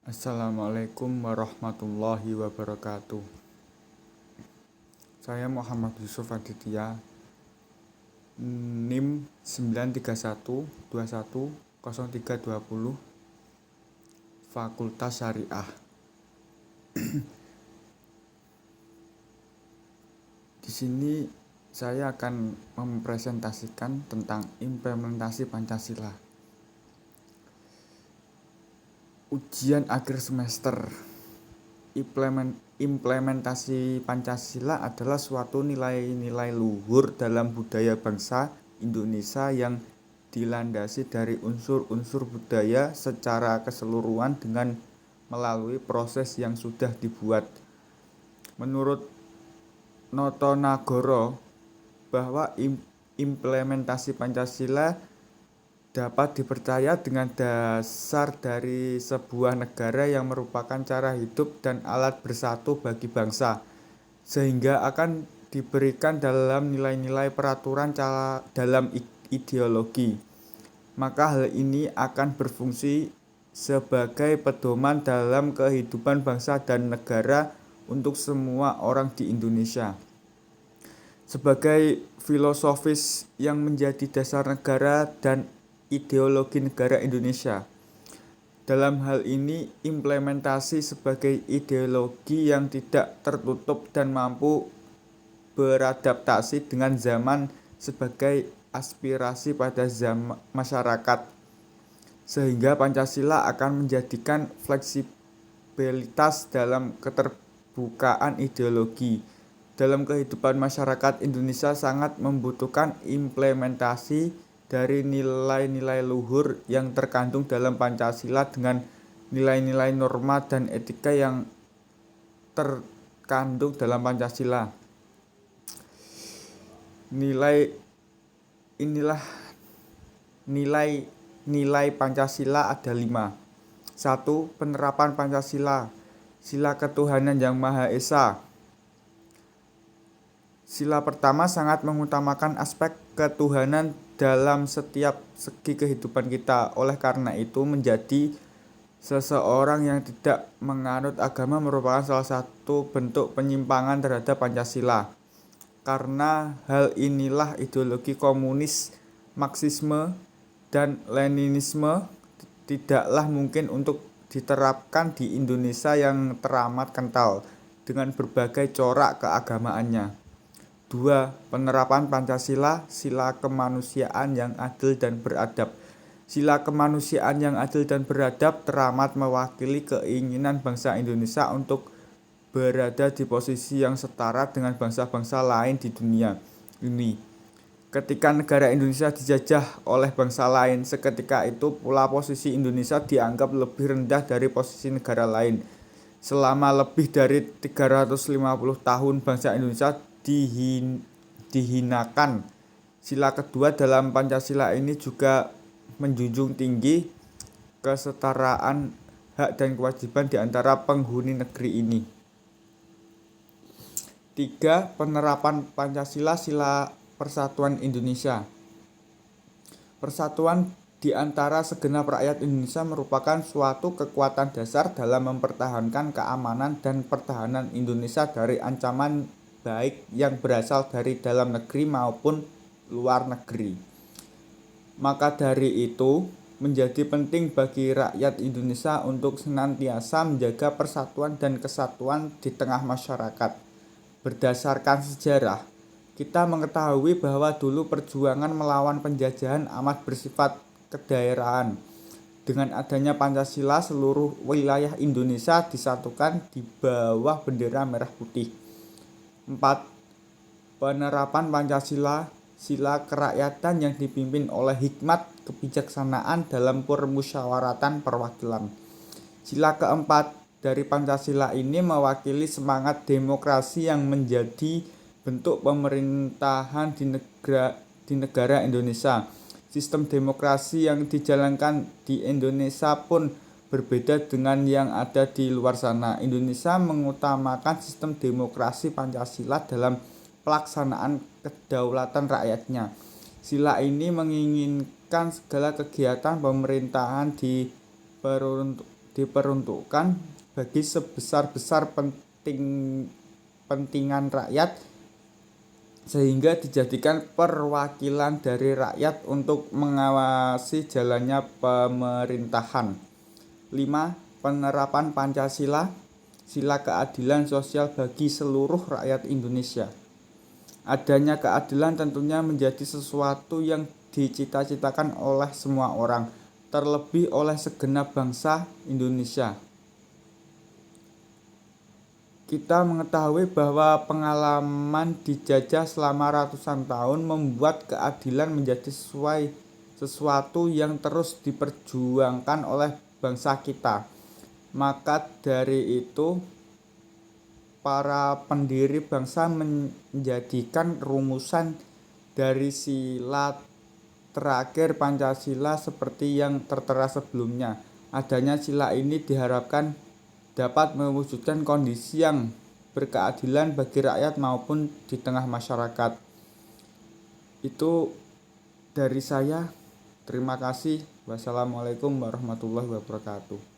Assalamualaikum warahmatullahi wabarakatuh. Saya Muhammad Yusuf Aditya, NIM 931210320, Fakultas Syariah. Di sini saya akan mempresentasikan tentang implementasi Pancasila. Ujian akhir semester. Implementasi Pancasila adalah suatu nilai-nilai luhur dalam budaya bangsa Indonesia yang dilandasi dari unsur-unsur budaya secara keseluruhan dengan melalui proses yang sudah dibuat. Menurut Noto Nagoro, bahwa implementasi Pancasila dapat dipercaya dengan dasar dari sebuah negara yang merupakan cara hidup dan alat bersatu bagi bangsa, sehingga akan diberikan dalam nilai-nilai peraturan dalam ideologi. Maka hal ini akan berfungsi sebagai pedoman dalam kehidupan bangsa dan negara untuk semua orang di Indonesia. Sebagai filosofis yang menjadi dasar negara dan ideologi negara Indonesia. Dalam hal ini, implementasi sebagai ideologi yang tidak tertutup dan mampu beradaptasi dengan zaman sebagai aspirasi pada masyarakat. Sehingga Pancasila akan menjadikan fleksibilitas dalam keterbukaan ideologi. Dalam kehidupan masyarakat Indonesia sangat membutuhkan implementasi dari nilai-nilai luhur yang terkandung dalam Pancasila dengan nilai-nilai norma dan etika yang terkandung dalam Pancasila. Nilai Pancasila ada 5. 1. Penerapan Pancasila. Sila ketuhanan yang Maha Esa. Sila pertama sangat mengutamakan aspek ketuhanan dalam setiap segi kehidupan kita. Oleh karena itu, menjadi seseorang yang tidak menganut agama merupakan salah satu bentuk penyimpangan terhadap Pancasila. Karena hal inilah ideologi komunis, Marxisme, dan Leninisme tidaklah mungkin untuk diterapkan di Indonesia yang teramat kental dengan berbagai corak keagamaannya. 2. Penerapan Pancasila, sila kemanusiaan yang adil dan beradab. Sila kemanusiaan yang adil dan beradab teramat mewakili keinginan bangsa Indonesia untuk berada di posisi yang setara dengan bangsa-bangsa lain di dunia ini. Ketika negara Indonesia dijajah oleh bangsa lain, seketika itu pula posisi Indonesia dianggap lebih rendah dari posisi negara lain. Selama lebih dari 350 tahun bangsa Indonesia dihinakan. Sila kedua dalam Pancasila ini juga menjunjung tinggi kesetaraan hak dan kewajiban di antara penghuni negeri ini. 3. Penerapan Pancasila, sila persatuan Indonesia. Persatuan di antara segenap rakyat Indonesia merupakan suatu kekuatan dasar dalam mempertahankan keamanan dan pertahanan Indonesia dari ancaman baik yang berasal dari dalam negeri maupun luar negeri. Maka dari itu, menjadi penting bagi rakyat Indonesia untuk senantiasa menjaga persatuan dan kesatuan di tengah masyarakat. Berdasarkan sejarah, kita mengetahui bahwa dulu perjuangan melawan penjajahan amat bersifat kedaerahan. Dengan adanya Pancasila, seluruh wilayah Indonesia disatukan di bawah bendera merah putih. 4. Penerapan Pancasila, sila kerakyatan yang dipimpin oleh hikmat kebijaksanaan dalam permusyawaratan perwakilan. Sila keempat dari Pancasila ini mewakili semangat demokrasi yang menjadi bentuk pemerintahan di negara Indonesia. Sistem demokrasi yang dijalankan di Indonesia pun berbeda dengan yang ada di luar sana. Indonesia mengutamakan sistem demokrasi Pancasila dalam pelaksanaan kedaulatan rakyatnya. Sila ini menginginkan segala kegiatan pemerintahan diperuntukkan bagi sebesar-besar pentingan rakyat, sehingga dijadikan perwakilan dari rakyat untuk mengawasi jalannya pemerintahan. 5. Penerapan Pancasila, sila keadilan sosial bagi seluruh rakyat Indonesia. Adanya keadilan tentunya menjadi sesuatu yang dicita-citakan oleh semua orang, terlebih oleh segenap bangsa Indonesia. Kita mengetahui bahwa pengalaman dijajah selama ratusan tahun membuat keadilan menjadi sesuatu yang terus diperjuangkan oleh bangsa kita. Maka dari itu, para pendiri bangsa menjadikan rumusan dari sila terakhir Pancasila seperti yang tertera sebelumnya. Adanya sila ini diharapkan dapat mewujudkan kondisi yang berkeadilan bagi rakyat maupun di tengah masyarakat. Itu dari saya. Terima kasih. Wassalamualaikum warahmatullahi wabarakatuh.